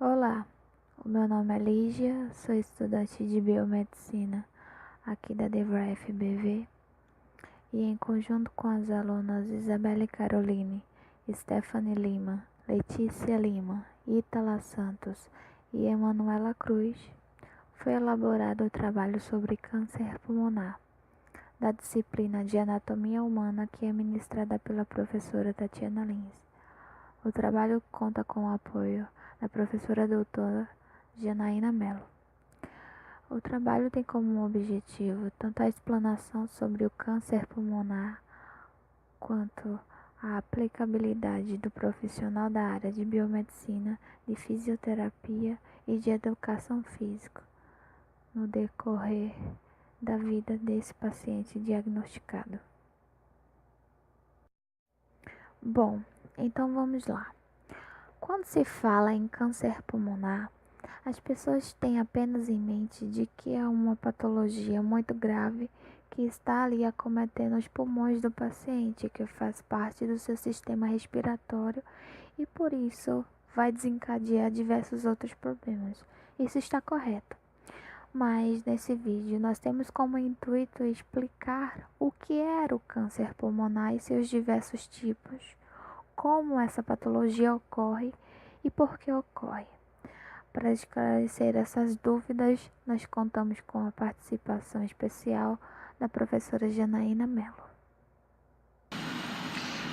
Olá, o meu nome é Lígia, sou estudante de biomedicina aqui da DEVRA FBV e em conjunto com as alunas Isabelle Caroline, Stephanie Lima, Letícia Lima, Ítala Santos e Emanuela Cruz, foi elaborado o trabalho sobre câncer pulmonar, da disciplina de Anatomia Humana que é ministrada pela professora Tatiana Lins. O trabalho conta com o apoio da professora doutora Janaína Mello. O trabalho tem como objetivo tanto a explanação sobre o câncer pulmonar, quanto a aplicabilidade do profissional da área de biomedicina, de fisioterapia e de educação física no decorrer da vida desse paciente diagnosticado. Bom, então vamos lá. Quando se fala em câncer pulmonar, as pessoas têm apenas em mente de que é uma patologia muito grave que está ali acometendo os pulmões do paciente, que faz parte do seu sistema respiratório e por isso vai desencadear diversos outros problemas. Isso está correto. Mas nesse vídeo nós temos como intuito explicar o que era o câncer pulmonar e seus diversos tipos, como essa patologia ocorre e por que ocorre. Para esclarecer essas dúvidas, nós contamos com a participação especial da professora Janaína Mello.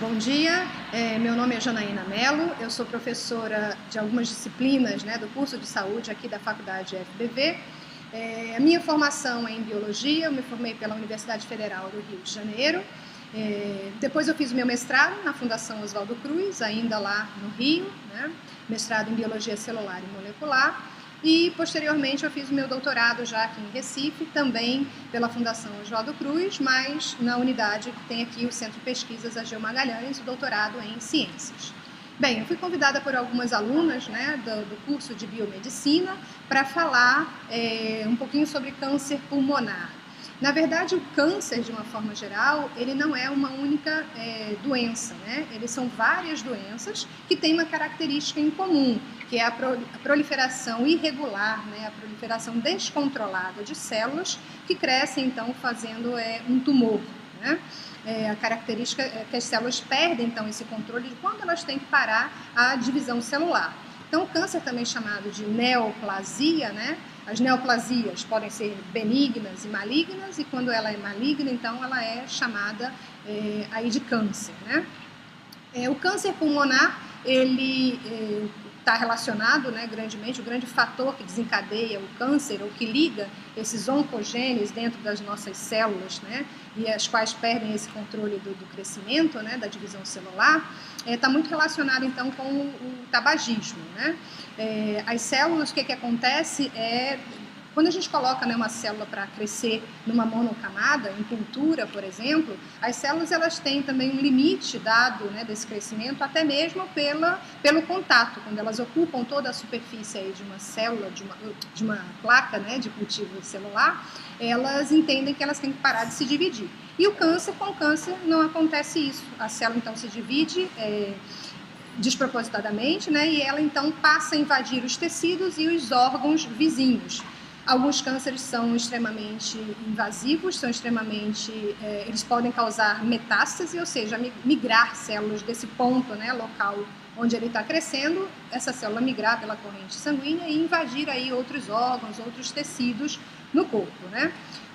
Bom dia, meu nome é Janaína Mello, eu sou professora de algumas disciplinas do curso de saúde aqui da Faculdade FBV. A minha formação é em Biologia, eu me formei pela Universidade Federal do Rio de Janeiro. Depois eu fiz o meu mestrado na Fundação Oswaldo Cruz, ainda lá no Rio, mestrado em Biologia Celular e Molecular, e posteriormente eu fiz o meu doutorado já aqui em Recife, também pela Fundação Oswaldo Cruz, mas na unidade que tem aqui o Centro de Pesquisas Ageu Magalhães, o doutorado em Ciências. Bem, eu fui convidada por algumas alunas do curso de Biomedicina para falar um pouquinho sobre câncer pulmonar. Na verdade, o câncer, de uma forma geral, ele não é uma única doença, Eles são várias doenças que têm uma característica em comum, que é a proliferação irregular, a proliferação descontrolada de células que crescem, então, fazendo um tumor, A característica é que as células perdem, então, esse controle de quando elas têm que parar a divisão celular. Então, o câncer também chamado de neoplasia, As neoplasias podem ser benignas e malignas, e quando ela é maligna, então ela é chamada aí de câncer, O câncer pulmonar, ele está relacionado, grandemente, o grande fator que desencadeia o câncer, ou que liga esses oncogenes dentro das nossas células, e as quais perdem esse controle do crescimento, da divisão celular, está muito relacionado, então, com o tabagismo, As células, o que acontece quando a gente coloca uma célula para crescer numa monocamada, em cultura, por exemplo, as células elas têm também um limite dado desse crescimento, até mesmo pelo contato. Quando elas ocupam toda a superfície aí de uma célula, de uma placa de cultivo celular, elas entendem que elas têm que parar de se dividir. E com o câncer não acontece isso. A célula então se divide despropositadamente, e ela então passa a invadir os tecidos e os órgãos vizinhos. Alguns cânceres são extremamente invasivos, eles podem causar metástase, ou seja, migrar células desse ponto, local onde ele está crescendo, essa célula migrar pela corrente sanguínea e invadir aí outros órgãos, outros tecidos no corpo,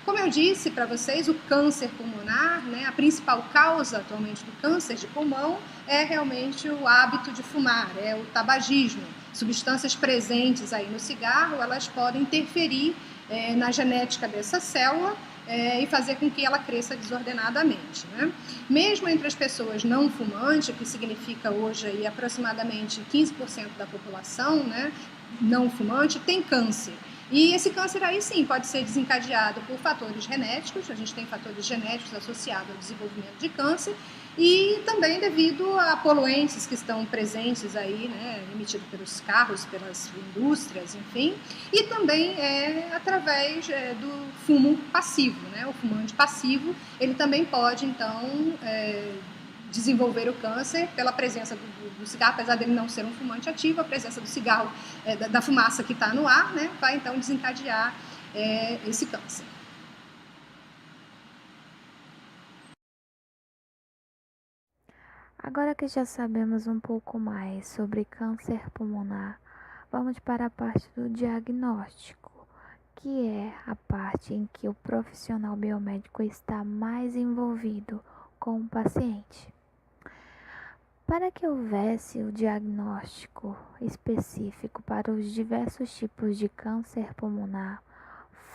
Como eu disse para vocês, o câncer pulmonar, a principal causa atualmente do câncer de pulmão é realmente o hábito de fumar, é o tabagismo. Substâncias presentes aí no cigarro, elas podem interferir na genética dessa célula e fazer com que ela cresça desordenadamente, Mesmo entre as pessoas não fumantes, que significa hoje aí aproximadamente 15% da população, não fumante, tem câncer. E esse câncer aí sim pode ser desencadeado por fatores genéticos, a gente tem fatores genéticos associados ao desenvolvimento de câncer, e também devido a poluentes que estão presentes aí, emitidos pelos carros, pelas indústrias, enfim, e também através do fumo passivo, O fumante passivo, ele também pode, então, desenvolver o câncer pela presença do cigarro, apesar dele não ser um fumante ativo, a presença do cigarro, da fumaça que está no ar, né, vai então desencadear esse câncer. Agora que já sabemos um pouco mais sobre câncer pulmonar, vamos para a parte do diagnóstico, que é a parte em que o profissional biomédico está mais envolvido com o paciente. Para que houvesse o diagnóstico específico para os diversos tipos de câncer pulmonar,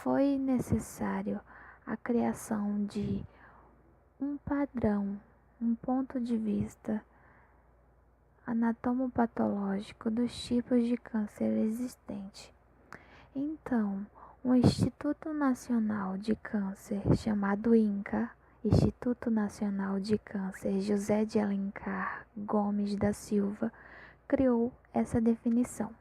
foi necessário a criação de um padrão, um ponto de vista anatomopatológico dos tipos de câncer existentes. Então, o Instituto Nacional de Câncer, chamado INCA, Instituto Nacional de Câncer José de Alencar Gomes da Silva, criou essa definição.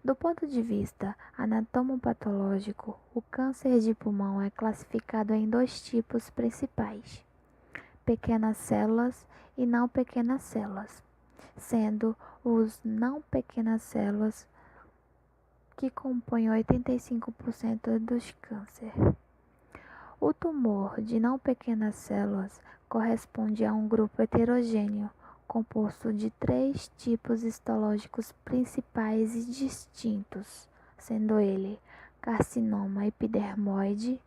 Do ponto de vista anatomopatológico, o câncer de pulmão é classificado em dois tipos principais: pequenas células e não pequenas células, sendo os não pequenas células que compõem 85% dos cânceres. O tumor de não pequenas células corresponde a um grupo heterogêneo, composto de 3 tipos histológicos principais e distintos, sendo ele carcinoma epidermoide,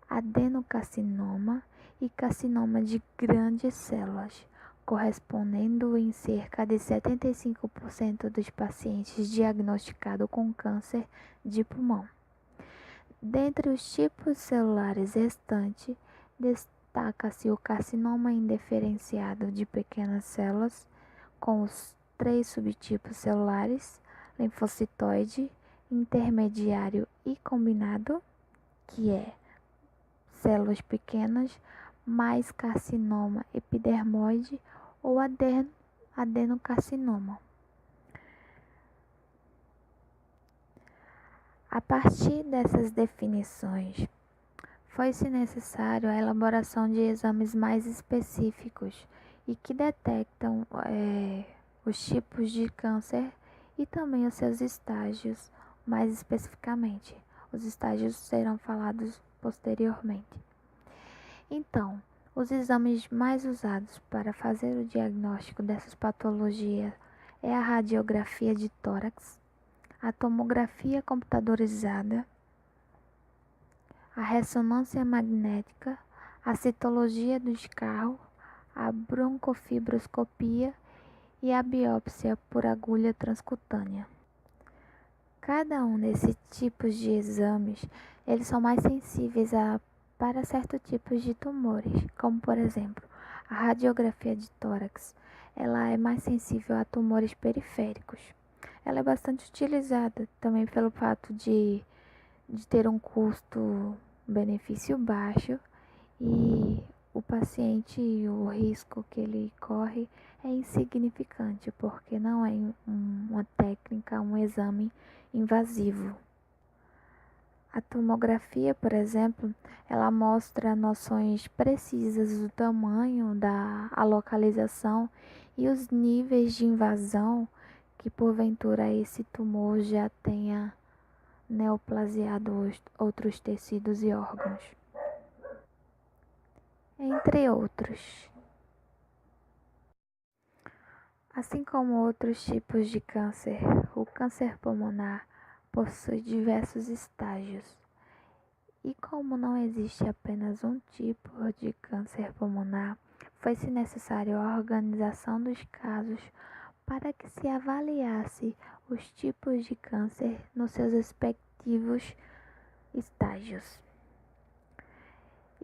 adenocarcinoma e carcinoma de grandes células, correspondendo em cerca de 75% dos pacientes diagnosticados com câncer de pulmão. Dentre os tipos celulares restantes, destaca-se o carcinoma indiferenciado de pequenas células, com os 3 subtipos celulares: linfocitoide, intermediário e combinado, que é células pequenas, mais carcinoma epidermoide ou adenocarcinoma. A partir dessas definições, foi-se necessário a elaboração de exames mais específicos e que detectam os tipos de câncer e também os seus estágios mais especificamente. Os estágios serão falados posteriormente. Então, os exames mais usados para fazer o diagnóstico dessas patologias é a radiografia de tórax, a tomografia computadorizada, a ressonância magnética, a citologia do escarro, a broncofibroscopia e a biópsia por agulha transcutânea. Cada um desses tipos de exames, eles são mais sensíveis para certos tipos de tumores, como por exemplo, a radiografia de tórax, ela é mais sensível a tumores periféricos. Ela é bastante utilizada também pelo fato de ter um custo-benefício baixo e o paciente, o risco que ele corre é insignificante, porque não é uma técnica, um exame invasivo. A tomografia, por exemplo, ela mostra noções precisas do tamanho, a localização e os níveis de invasão que porventura esse tumor já tenha neoplasiado outros tecidos e órgãos, entre outros. Assim como outros tipos de câncer, o câncer pulmonar possui diversos estágios. E como não existe apenas um tipo de câncer pulmonar, foi-se necessário a organização dos casos para que se avaliasse os tipos de câncer nos seus respectivos estágios.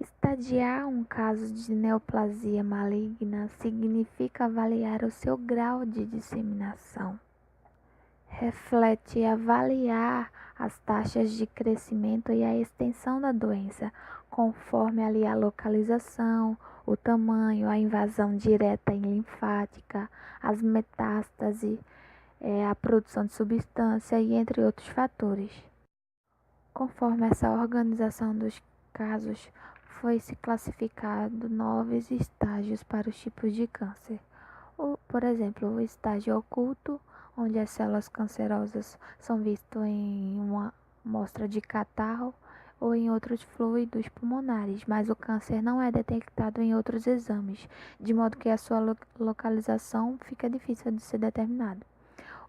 Estadiar um caso de neoplasia maligna significa avaliar o seu grau de disseminação. Reflete avaliar as taxas de crescimento e a extensão da doença, conforme ali a localização, o tamanho, a invasão direta e linfática, as metástases, a produção de substância e entre outros fatores. Conforme essa organização dos casos, foi se classificado 9 estágios para os tipos de câncer. Por exemplo, o estágio oculto, onde as células cancerosas são vistas em uma amostra de catarro ou em outros fluidos pulmonares, mas o câncer não é detectado em outros exames, de modo que a sua localização fica difícil de ser determinada.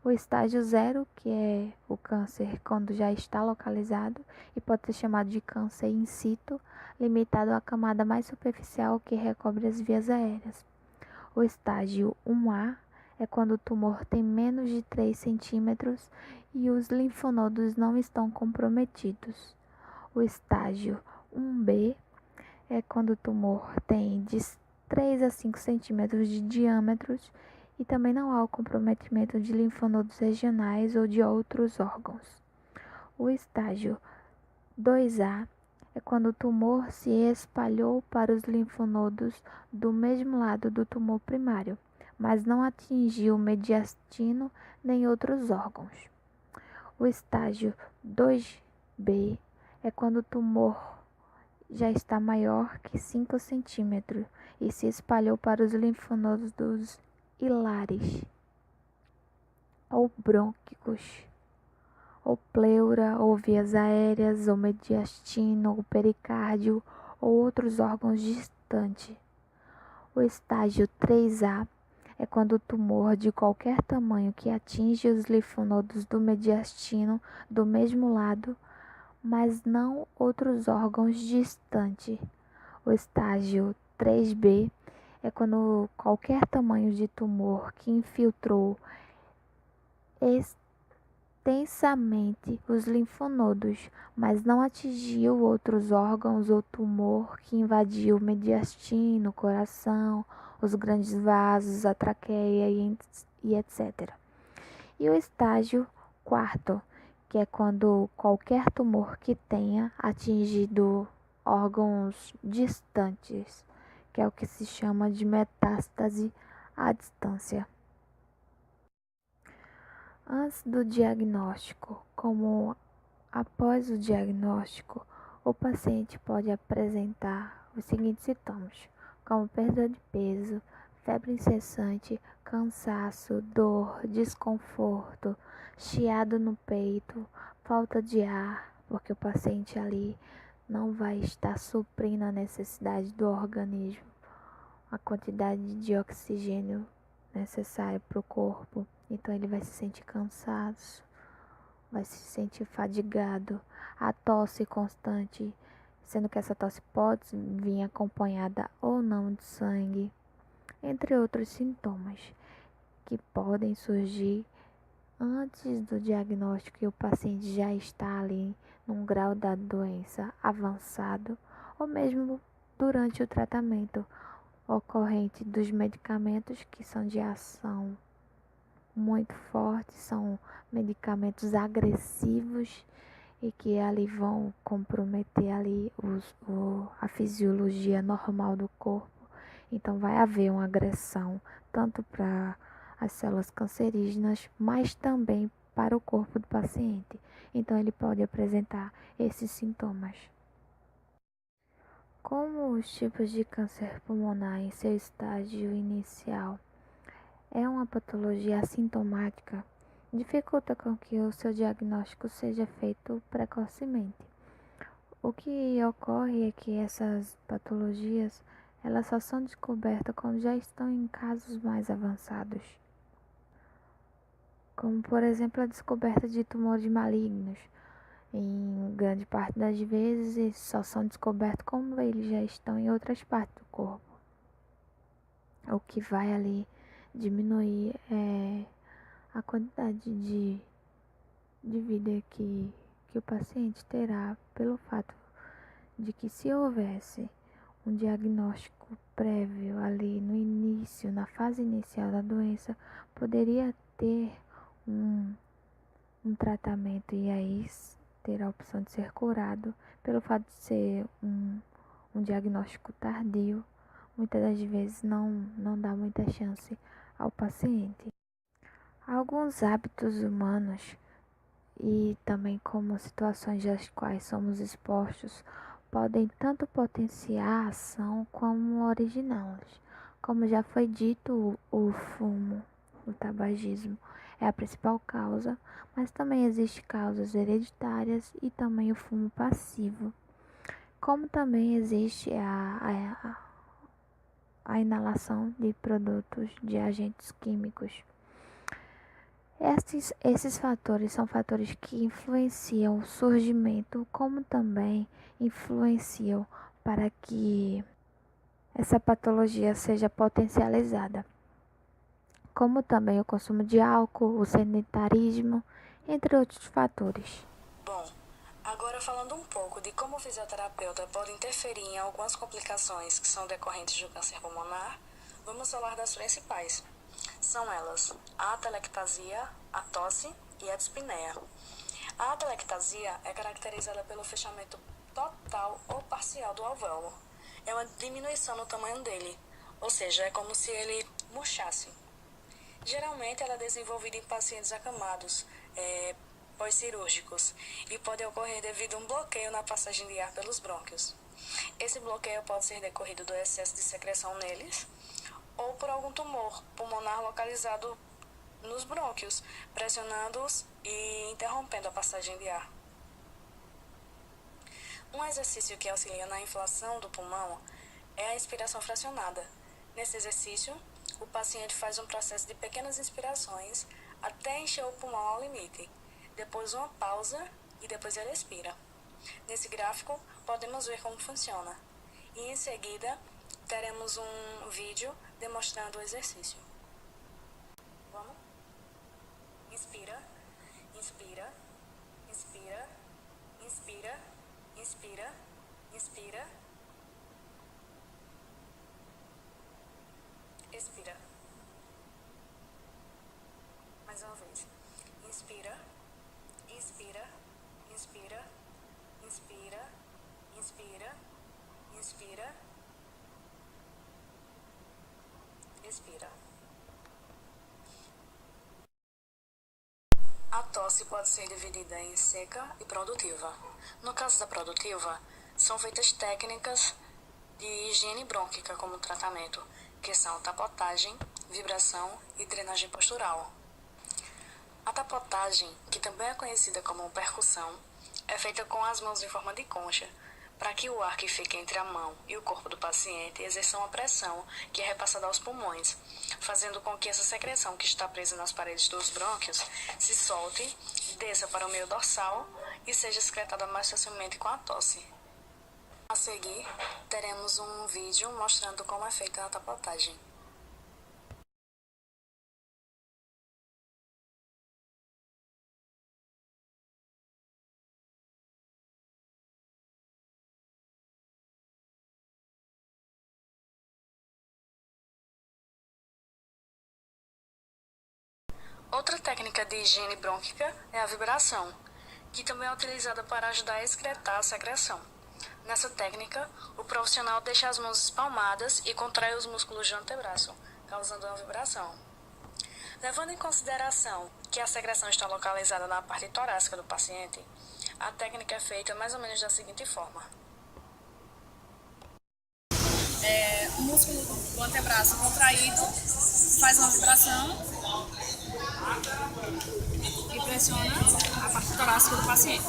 O estágio 0, que é o câncer quando já está localizado e pode ser chamado de câncer in situ, limitado à camada mais superficial que recobre as vias aéreas. O estágio 1A é quando o tumor tem menos de 3 centímetros e os linfonodos não estão comprometidos. O estágio 1B é quando o tumor tem de 3 a 5 centímetros de diâmetro e também não há o comprometimento de linfonodos regionais ou de outros órgãos. O estágio 2A é quando o tumor se espalhou para os linfonodos do mesmo lado do tumor primário, mas não atingiu o mediastino nem outros órgãos. O estágio 2B é quando o tumor já está maior que 5 centímetros e se espalhou para os linfonodos dos hilares ou brônquicos, ou pleura, ou vias aéreas, ou mediastino, ou pericárdio, ou outros órgãos distantes. O estágio 3A é quando o tumor de qualquer tamanho que atinge os linfonodos do mediastino do mesmo lado, mas não outros órgãos distantes. O estágio 3B é quando qualquer tamanho de tumor que infiltrou extensamente os linfonodos, mas não atingiu outros órgãos ou tumor que invadiu o mediastino, o coração, os grandes vasos, a traqueia e etc. E o estágio 4, que é quando qualquer tumor que tenha atingido órgãos distantes, que é o que se chama de metástase à distância. Antes do diagnóstico, como após o diagnóstico, o paciente pode apresentar os seguintes sintomas, como perda de peso, febre incessante, cansaço, dor, desconforto, chiado no peito, falta de ar, porque o paciente ali não vai estar suprindo a necessidade do organismo, a quantidade de oxigênio necessária para o corpo. Então ele vai se sentir cansado, vai se sentir fadigado, a tosse constante, sendo que essa tosse pode vir acompanhada ou não de sangue, entre outros sintomas que podem surgir antes do diagnóstico e o paciente já está ali num grau da doença avançado, ou mesmo durante o tratamento ocorrente dos medicamentos que são de ação muito forte, são medicamentos agressivos e que ali vão comprometer ali a fisiologia normal do corpo. Então vai haver uma agressão tanto para as células cancerígenas, mas também para o corpo do paciente. Então ele pode apresentar esses sintomas. Como os tipos de câncer pulmonar em seu estágio inicial é uma patologia assintomática, dificulta com que o seu diagnóstico seja feito precocemente. O que ocorre é que essas patologias elas só são descobertas quando já estão em casos mais avançados, como por exemplo a descoberta de tumores malignos. Em grande parte das vezes só são descobertos quando eles já estão em outras partes do corpo. O que vai ali diminuir a quantidade de vida que o paciente terá pelo fato de que se houvesse um diagnóstico prévio ali no início, na fase inicial da doença, poderia ter um tratamento e aí ter a opção de ser curado. Pelo fato de ser um diagnóstico tardio, muitas das vezes não dá muita chance ao paciente. Alguns hábitos humanos e também como situações às quais somos expostos podem tanto potenciar a ação como originá-las. Como já foi dito, o fumo, o tabagismo, é a principal causa, mas também existem causas hereditárias e também o fumo passivo. Como também existe a inalação de produtos de agentes químicos. Esses fatores são fatores que influenciam o surgimento, como também influenciam para que essa patologia seja potencializada, como também o consumo de álcool, o sedentarismo, entre outros fatores. Bom, agora falando um pouco de como o fisioterapeuta pode interferir em algumas complicações que são decorrentes do câncer pulmonar, vamos falar das principais. São elas a atelectasia, a tosse e a dispneia. A atelectasia é caracterizada pelo fechamento total ou parcial do alvéolo. É uma diminuição no tamanho dele, ou seja, é como se ele murchasse. Geralmente ela é desenvolvida em pacientes acamados, pós-cirúrgicos, e pode ocorrer devido a um bloqueio na passagem de ar pelos brônquios. Esse bloqueio pode ser decorrido do excesso de secreção neles ou por algum tumor pulmonar localizado nos brônquios, pressionando-os e interrompendo a passagem de ar. Um exercício que auxilia na inflação do pulmão é a inspiração fracionada. Nesse exercício, o paciente faz um processo de pequenas inspirações até encher o pulmão ao limite, depois uma pausa e depois ele expira. Nesse gráfico, podemos ver como funciona. E em seguida, teremos um vídeo demonstrando o exercício. Vamos? Inspira, inspira, inspira, inspira, inspira, inspira, expira. Mais uma vez. Inspira, inspira, inspira, inspira, inspira, inspira, expira. A tosse pode ser dividida em seca e produtiva. No caso da produtiva, são feitas técnicas de higiene brônquica como tratamento, que são tapotagem, vibração e drenagem postural. A tapotagem, que também é conhecida como percussão, é feita com as mãos em forma de concha, para que o ar que fica entre a mão e o corpo do paciente exerça uma pressão que é repassada aos pulmões, fazendo com que essa secreção que está presa nas paredes dos brônquios se solte, desça para o meio dorsal e seja excretada mais facilmente com a tosse. A seguir, teremos um vídeo mostrando como é feita a tapotagem. Outra técnica de higiene brônquica é a vibração, que também é utilizada para ajudar a excretar a secreção. Nessa técnica, o profissional deixa as mãos espalmadas e contrai os músculos do antebraço, causando uma vibração. Levando em consideração que a secreção está localizada na parte torácica do paciente, a técnica é feita mais ou menos da seguinte forma. O músculo do antebraço contraído faz uma vibração e pressiona a parte torácica do paciente.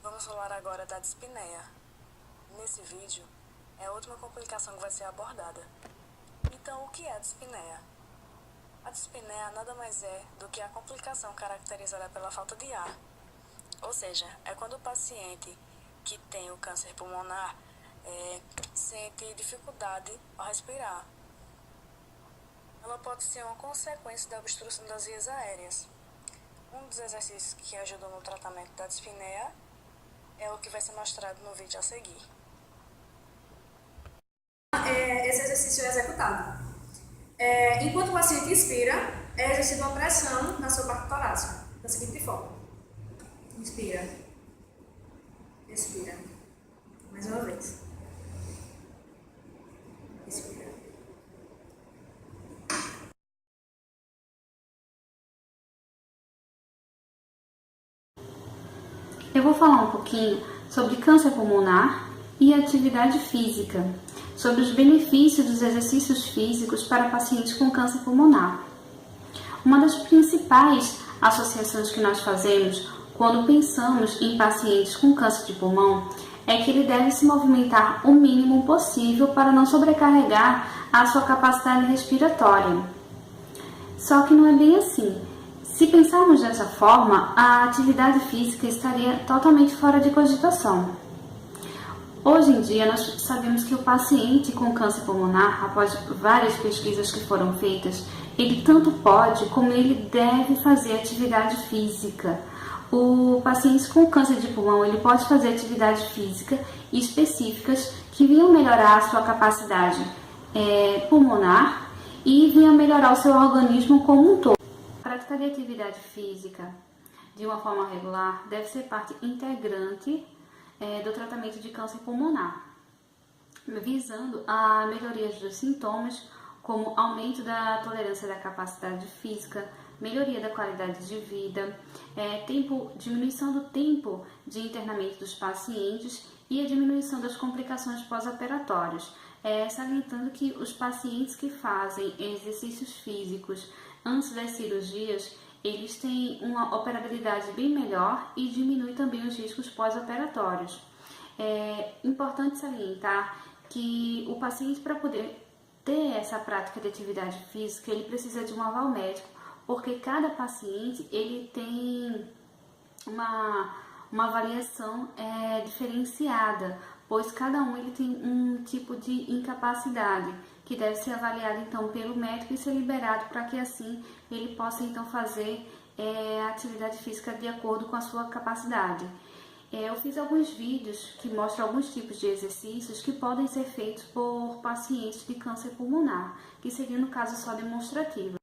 Vamos falar agora da dispneia. Nesse vídeo, é a última complicação que vai ser abordada. Então, o que é a dispneia? A dispneia nada mais é do que a complicação caracterizada pela falta de ar. Ou seja, é quando o paciente que tem o câncer pulmonar sente dificuldade ao respirar. Ela pode ser uma consequência da obstrução das vias aéreas. Um dos exercícios que ajudam no tratamento da dispneia é o que vai ser mostrado no vídeo a seguir. Esse exercício é executado. Enquanto o paciente inspira, é exercida uma pressão na sua parte torácica, da seguinte forma. Inspira, expira, Mais uma vez. Respira. Eu vou falar um pouquinho sobre câncer pulmonar e atividade física, sobre os benefícios dos exercícios físicos para pacientes com câncer pulmonar. Uma das principais associações que nós fazemos quando pensamos em pacientes com câncer de pulmão é que ele deve se movimentar o mínimo possível para não sobrecarregar a sua capacidade respiratória. Só que não é bem assim. Se pensarmos dessa forma, a atividade física estaria totalmente fora de cogitação. Hoje em dia, nós sabemos que o paciente com câncer pulmonar, após várias pesquisas que foram feitas, ele tanto pode como ele deve fazer atividade física. O paciente com câncer de pulmão, ele pode fazer atividades físicas específicas que venham melhorar a sua capacidade pulmonar e venham melhorar o seu organismo como um todo. A prática de atividade física de uma forma regular deve ser parte integrante do tratamento de câncer pulmonar, visando a melhoria dos sintomas, como aumento da tolerância da capacidade física, melhoria da qualidade de vida, diminuição do tempo de internamento dos pacientes e a diminuição das complicações pós-operatórias, salientando que os pacientes que fazem exercícios físicos antes das cirurgias, eles têm uma operabilidade bem melhor e diminui também os riscos pós-operatórios. É importante salientar que o paciente, para poder ter essa prática de atividade física, ele precisa de um aval médico, porque cada paciente ele tem uma avaliação diferenciada, pois cada um ele tem um tipo de incapacidade que deve ser avaliado então pelo médico e ser liberado para que assim ele possa então fazer a atividade física de acordo com a sua capacidade. Eu fiz alguns vídeos que mostram alguns tipos de exercícios que podem ser feitos por pacientes de câncer pulmonar, que seria no caso só demonstrativo.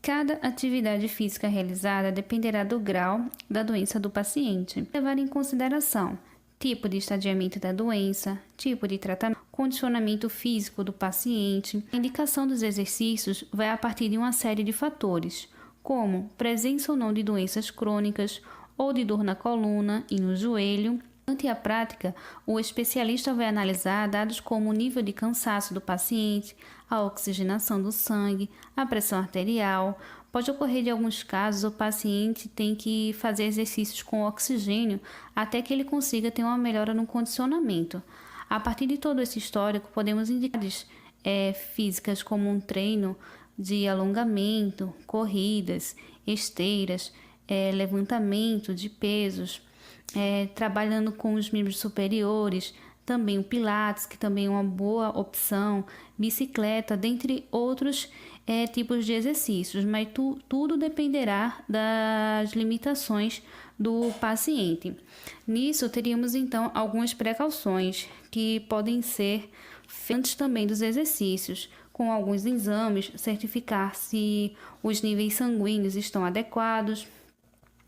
Cada atividade física realizada dependerá do grau da doença do paciente. Levar em consideração tipo de estadiamento da doença, tipo de tratamento, condicionamento físico do paciente. A indicação dos exercícios vai a partir de uma série de fatores, como presença ou não de doenças crônicas ou de dor na coluna e no joelho. Durante a prática, o especialista vai analisar dados como o nível de cansaço do paciente, a oxigenação do sangue, a pressão arterial. Pode ocorrer de alguns casos o paciente tem que fazer exercícios com oxigênio até que ele consiga ter uma melhora no condicionamento. A partir de todo esse histórico, podemos indicar físicas como um treino de alongamento, corridas, esteiras, levantamento de pesos, trabalhando com os membros superiores, também o Pilates, que também é uma boa opção, bicicleta, dentre outros tipos de exercícios, mas tudo dependerá das limitações do paciente. Nisso, teríamos então algumas precauções que podem ser feitas também dos exercícios, com alguns exames, certificar se os níveis sanguíneos estão adequados,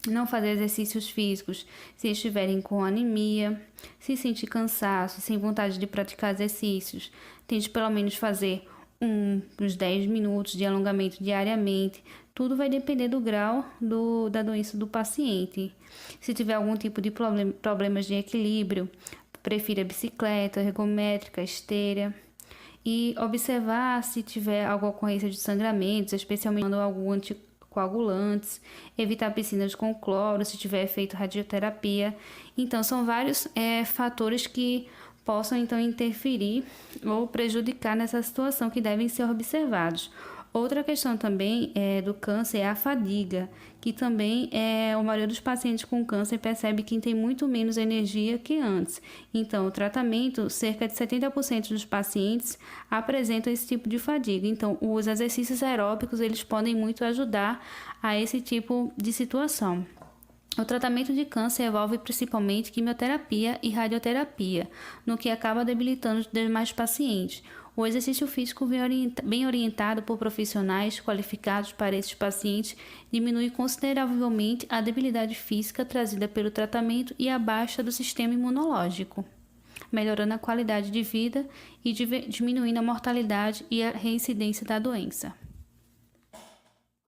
não fazer exercícios físicos se estiverem com anemia, se sentir cansaço, sem vontade de praticar exercícios, tente pelo menos fazer uns 10 minutos de alongamento diariamente. Tudo vai depender do grau da doença do paciente. Se tiver algum tipo de problemas de equilíbrio, prefira bicicleta, ergométrica, esteira. E observar se tiver alguma ocorrência de sangramentos, especialmente algum anticoagulantes, evitar piscinas com cloro, se tiver feito radioterapia. Então, são vários fatores que possam então interferir ou prejudicar nessa situação que devem ser observados. Outra questão também do câncer é a fadiga, que também a maioria dos pacientes com câncer percebe que tem muito menos energia que antes. Então, o tratamento, cerca de 70% dos pacientes apresentam esse tipo de fadiga. Então, os exercícios aeróbicos, eles podem muito ajudar a esse tipo de situação. O tratamento de câncer envolve principalmente quimioterapia e radioterapia, no que acaba debilitando os demais pacientes. O exercício físico bem orientado por profissionais qualificados para esses pacientes diminui consideravelmente a debilidade física trazida pelo tratamento e a baixa do sistema imunológico, melhorando a qualidade de vida e diminuindo a mortalidade e a reincidência da doença.